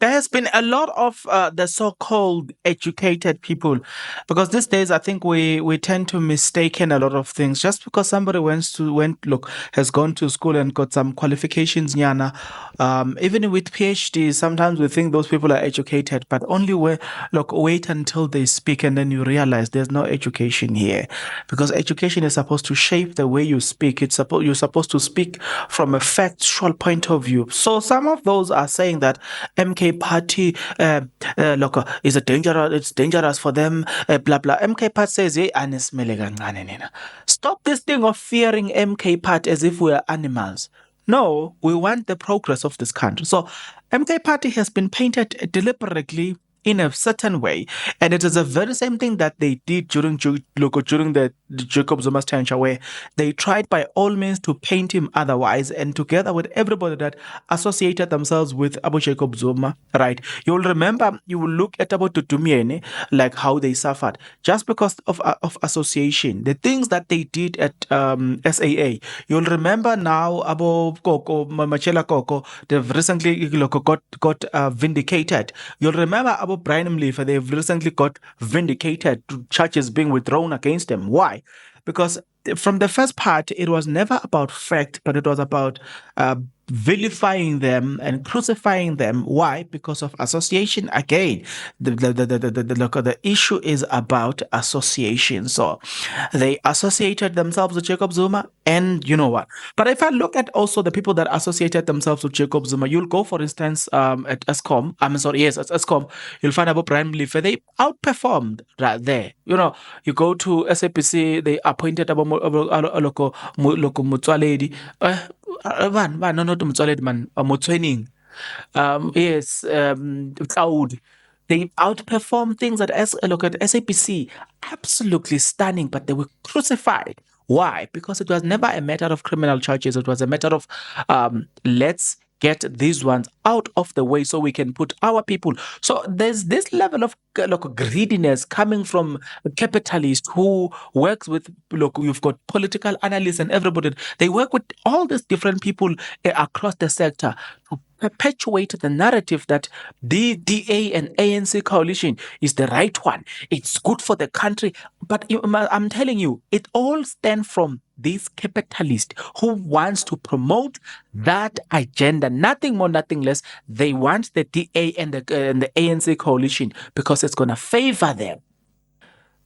there has been a lot of the so-called educated people, because these days I think we tend to mistaken a lot of things. Just because somebody has gone to school and got some qualifications, nyana, even with PhD, sometimes we think those people are educated, but only wait until they speak and then you realize there's no education here, because education is supposed to shape the way you speak. You're supposed to speak from a factual point of view. So some of those are saying that MK Party, is a dangerous. It's dangerous for them. Blah blah. MK Party says, "Hey, anismele kancane nina." Stop this thing of fearing MK Party as if we are animals. No, we want the progress of this country. So, MK Party has been painted deliberately in a certain way, and it is the very same thing that they did during the Jacob Zuma's tenure, where they tried by all means to paint him otherwise, and together with everybody that associated themselves with Abu Jacob Zuma, right? You'll remember, you will look at Abu Tutumiene, like how they suffered just because of association, the things that they did at SAA. You'll remember now Abu Koko, Machela Koko, they've recently got vindicated. You'll remember about Brian Mlifa, they've recently got vindicated, charges being withdrawn against them. Why? Because from the first part, it was never about fact, but it was about vilifying them and crucifying them. Why? Because of association. Again, the issue is about association. So they associated themselves with Jacob Zuma, and you know what? But if I look at also the people that associated themselves with Jacob Zuma, you'll go, for instance, at ESCOM. I'm sorry, yes, at ESCOM, you'll find about Brian Mlife. They outperformed right there. You go to SAPC, they appointed about Loko Mutswaledi. No, not Mutswaledi, man, Mutwening. Yes, Cloud. They outperformed things look at SAPC. Absolutely stunning, but they were crucified. Why? Because it was never a matter of criminal charges. It was a matter of let's get these ones out of the way so we can put our people. So there's this level of greediness coming from capitalists who works with, look, you've got political analysts and everybody. They work with all these different people across the sector to perpetuate the narrative that the DA and ANC coalition is the right one. It's good for the country. But I'm telling you, it all stems from these capitalists who wants to promote that agenda. Nothing more, nothing less. They want the DA and the ANC coalition because it's going to favor them.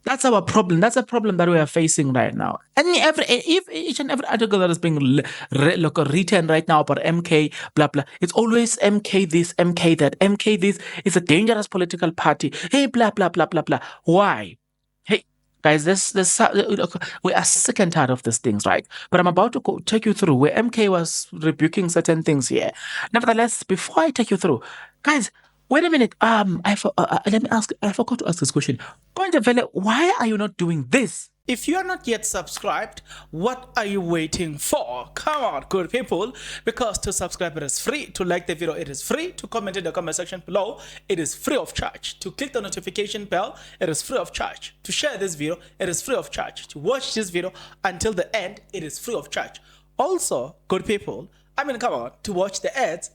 That's our problem. That's a problem that we are facing right now. And if each and every article that is being written right now about MK, blah, blah, it's always MK this, MK that, MK this. It's a dangerous political party. Hey, blah, blah, blah, blah, blah. Why? Hey, guys, we are sick and tired of these things, right? But I'm about to take you through where MK was rebuking certain things here. Nevertheless, before I take you through, guys, wait a minute. Let me ask. I forgot to ask this question. Point of Vele, why are you not doing this? If you are not yet subscribed, what are you waiting for? Come on, good people. Because to subscribe, it is free. To like the video, it is free. To comment in the comment section below, it is free of charge. To click the notification bell, it is free of charge. To share this video, it is free of charge. To watch this video until the end, it is free of charge. Also, good people, come on, to watch the ads,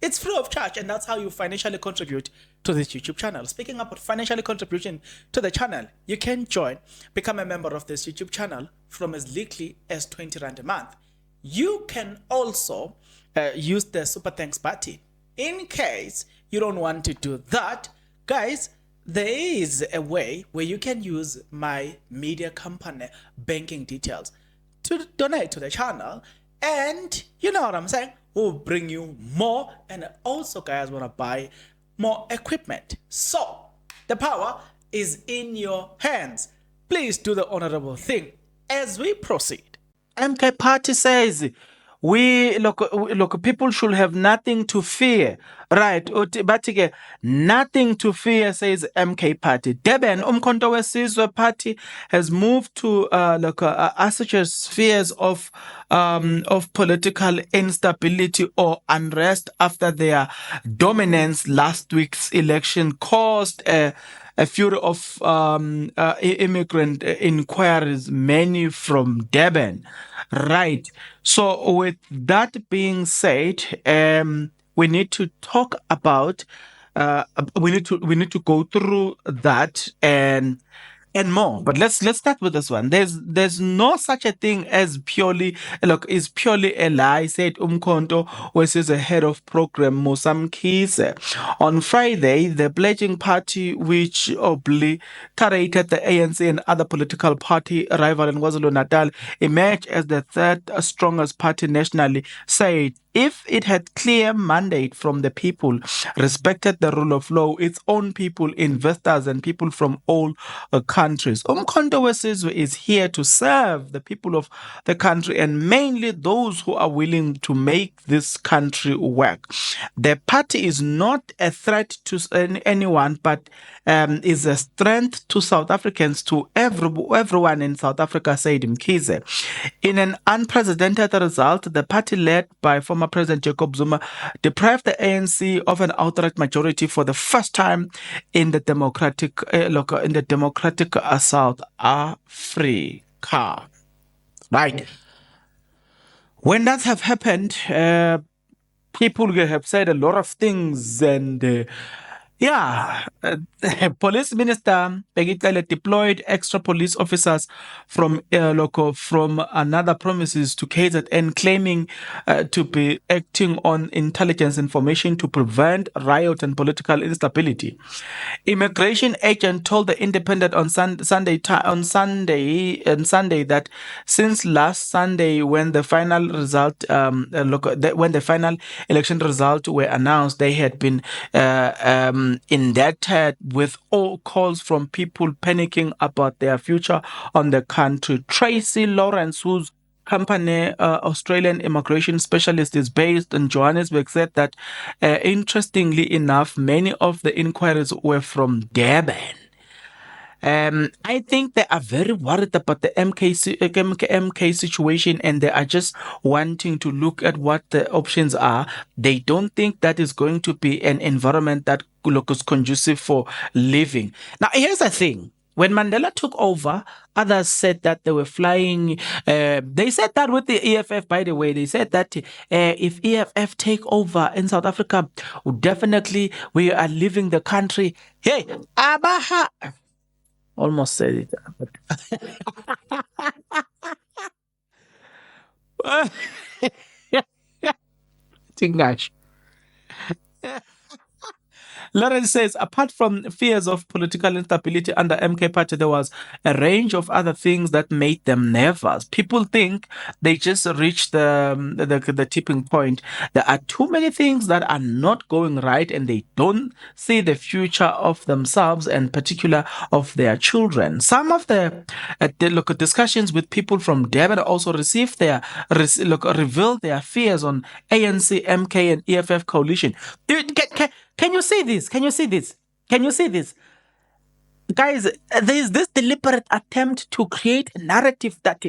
it's free of charge, and that's how you financially contribute to this YouTube channel. Speaking about financially contribution to the channel, you can become a member of this YouTube channel from as little as 20 Rand a month. You can also use the Super Thanks button. In case you don't want to do that, guys, there is a way where you can use my media company banking details to donate to the channel, and you know what I'm saying? Will bring you more, and also guys want to buy more equipment. So the power is in your hands. Please do the honorable thing as we proceed. MK Party says people should have nothing to fear, right? But again, nothing to fear, says MK Party. Deben Umkhonto weSizwe Party has moved to such spheres of political instability or unrest after their dominance last week's election caused a fury of immigrant inquiries, many from Durban. Right. So, with that being said, we need to talk about we need to go through that and more. But let's start with this one. There's no such a thing as purely look is purely a lie, said Umkhonto, who is the head of program Musam Kise. On Friday, the pledging party, which obliterated the ANC and other political party rival in KwaZulu Natal, emerged as the third strongest party nationally, said if it had clear mandate from the people, respected the rule of law, its own people, investors, and people from all countries. Umkhonto weSizwe is here to serve the people of the country and mainly those who are willing to make this country work. The party is not a threat to anyone, but is a strength to South Africans, to everyone in South Africa, said Mkhize. In an unprecedented result, the party led by former President Jacob Zuma deprived the ANC of an outright majority for the first time in the democratic South Africa. Right. When that have happened, people have said a lot of things, and Police Minister Peggy deployed extra police officers from from another provinces to KZN, claiming to be acting on intelligence information to prevent riot and political instability. Immigration agent told the Independent on Sunday that since last Sunday, when the final result, when the final election result were announced, they had been indebted with all calls from people panicking about their future on the country. Tracy Lawrence, whose company, Australian immigration specialist, is based in Johannesburg, said that interestingly enough, many of the inquiries were from Durban. I think they are very worried about the MK situation, and they are just wanting to look at what the options are. They don't think that is going to be an environment that is conducive for living. Now, here's the thing. When Mandela took over, others said that they were flying. They said that with the EFF, by the way. They said that if EFF take over in South Africa, definitely we are leaving the country. Hey, Abaha! Almost said it. But Tingash. Lawrence says, apart from fears of political instability under MK Party, there was a range of other things that made them nervous. People think they just reached the tipping point. There are too many things that are not going right, and they don't see the future of themselves and particular of their children. Some of the discussions with people from Durban also revealed their fears on ANC, MK, and EFF coalition. Dude, can you see this? Can you see this? Can you see this? Guys, there is this deliberate attempt to create a narrative that,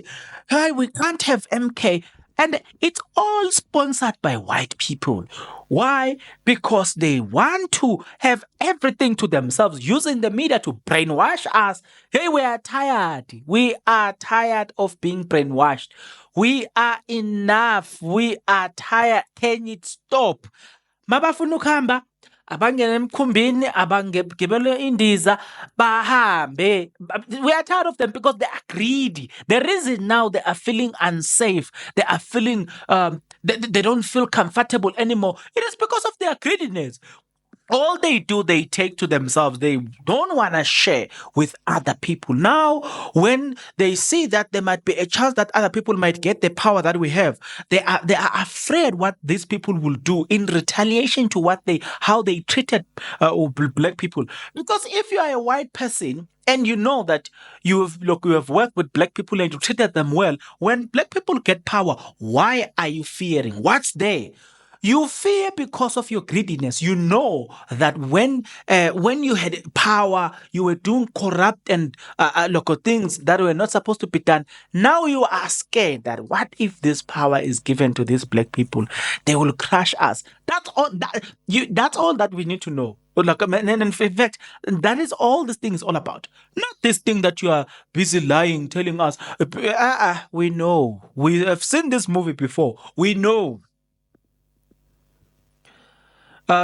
hey, we can't have MK. And it's all sponsored by white people. Why? Because they want to have everything to themselves, using the media to brainwash us. Hey, we are tired. We are tired of being brainwashed. We are enough. We are tired. Can it stop? Mabafuna ukuhamba, abangene emkhumbini, abangibele indiza, bahambe. We are tired of them because they are greedy. The reason now they are feeling unsafe, they are feeling they don't feel comfortable anymore, it is because of their greediness. All they do, they take to themselves. They don't want to share with other people. Now, when they see that there might be a chance that other people might get the power that we have, they are afraid what these people will do in retaliation to how they treated black people. Because if you are a white person and you know that you have worked with black people and you treated them well, when black people get power, why are you fearing? What's there? You fear because of your greediness. You know that when you had power, you were doing corrupt and things that were not supposed to be done. Now you are scared that what if this power is given to these black people? They will crush us. That's all. That's all that we need to know. And in fact, that is all this thing is all about. Not this thing that you are busy lying, telling us. We know. We have seen this movie before. We know.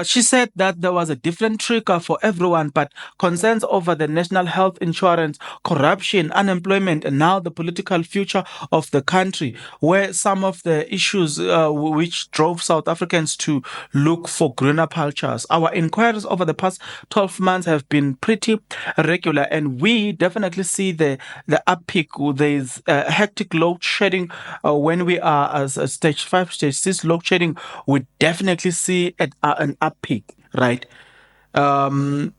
She said that there was a different trigger for everyone, but concerns over the national health insurance, corruption, unemployment, and now the political future of the country were some of the issues which drove South Africans to look for greener pastures. Our inquiries over the past 12 months have been pretty regular, and we definitely see the uppeak. There's hectic load shedding when we are as a stage 5, stage 6 load shedding. We definitely see an uppeak, right? Um,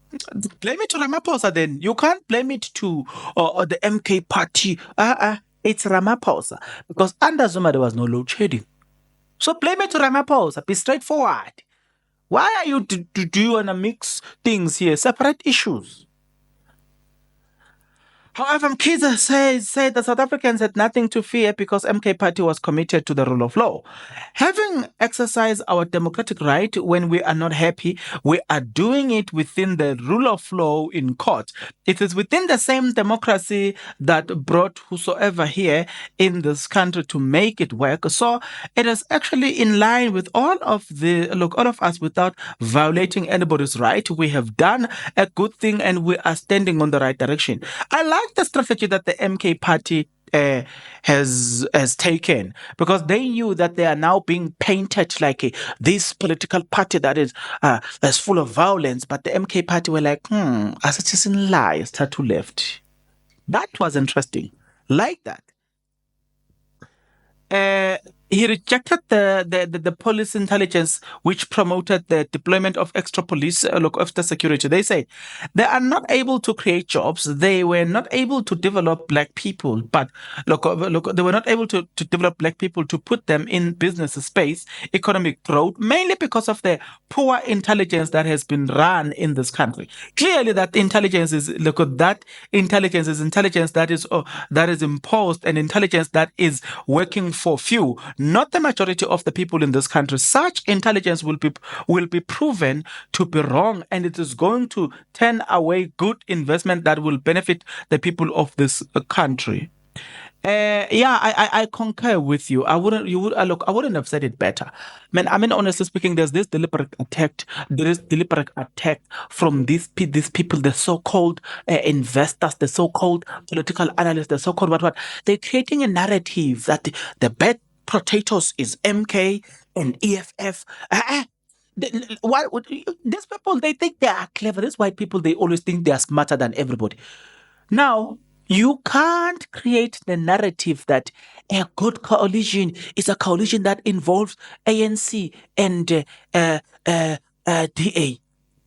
Blame it to Ramaphosa then. You can't blame it to the MK party. It's Ramaphosa. Because under Zuma, there was no load shedding. So blame it to Ramaphosa. Be straightforward. Why are you, do you want to mix things here? Separate issues. However, Mkhize said the South Africans had nothing to fear because MK Party was committed to the rule of law. Having exercised our democratic right when we are not happy, we are doing it within the rule of law in court. It is within the same democracy that brought whosoever here in this country to make it work. So it is actually in line with all of us without violating anybody's right. We have done a good thing and we are standing on the right direction. I like the strategy that the MK party has taken because they knew that they are now being painted like this political party that is full of violence. But the MK party were like, as it is in lie, start to left. That was interesting. Like that. He rejected the police intelligence which promoted the deployment of extra police extra security. They say they are not able to create jobs. They were not able to develop black people, but they were not able to develop black people to put them in business space, economic growth, mainly because of the poor intelligence that has been run in this country. Clearly, that intelligence is intelligence that is imposed and intelligence that is working for few, not the majority of the people in this country. Such intelligence will be proven to be wrong, and it is going to turn away good investment that will benefit the people of this country. I concur with you. I wouldn't have said it better. Honestly speaking, there's this deliberate attack. There is deliberate attack from these people, the so-called investors, the so-called political analysts, the so-called what. They're creating a narrative that the bad potatoes is MK and EFF. These people, they think they are clever. These white people, they always think they are smarter than everybody. Now, you can't create the narrative that a good coalition is a coalition that involves ANC and DA.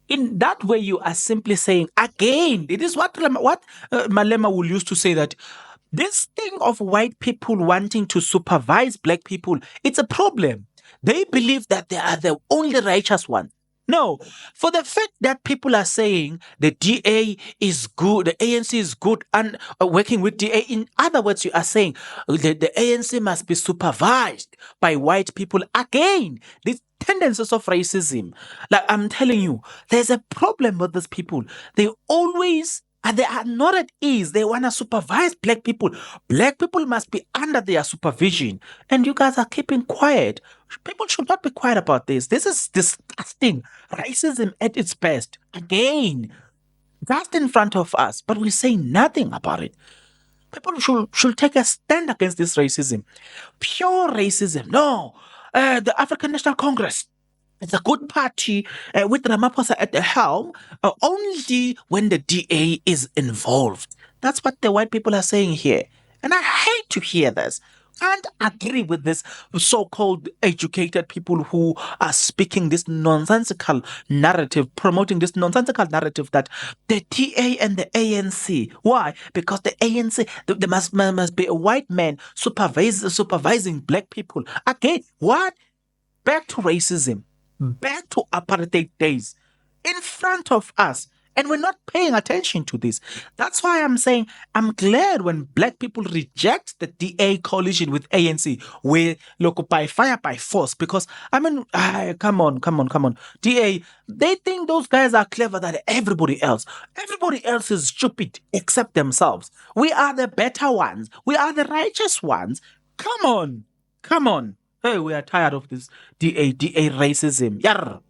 In that way, you are simply saying, again, it is what Malema will used to say, that this thing of white people wanting to supervise black people, it's a problem. They believe that they are the only righteous ones. No, for the fact that people are saying the DA is good, the ANC is good, and working with DA, in other words, you are saying the ANC must be supervised by white people. Again, these tendencies of racism. Like I'm telling you, there's a problem with these people. They always and they are not at ease. They want to supervise black people. Black people must be under their supervision. And you guys are keeping quiet. People should not be quiet about this. This is disgusting. Racism at its best. Again, just in front of us. But we say nothing about it. People should take a stand against this racism. Pure racism. No. The African National Congress. It's a good party with Ramaphosa at the helm only when the DA is involved. That's what the white people are saying here. And I hate to hear this. Can't agree with this so-called educated people who are speaking this nonsensical narrative, promoting this nonsensical narrative that the DA and the ANC. Why? Because the ANC, there must be a white man supervising black people. Okay, what? Back to racism. Back to apartheid days in front of us, and we're not paying attention to this. That's why I'm saying I'm glad when black people reject the DA coalition with ANC, where look by fire by force. Because come on, DA, they think those guys are clever than everybody else. Everybody else is stupid except themselves. We are the better ones. We are the righteous ones. Come on. Hey, we are tired of this DA racism. Yarr.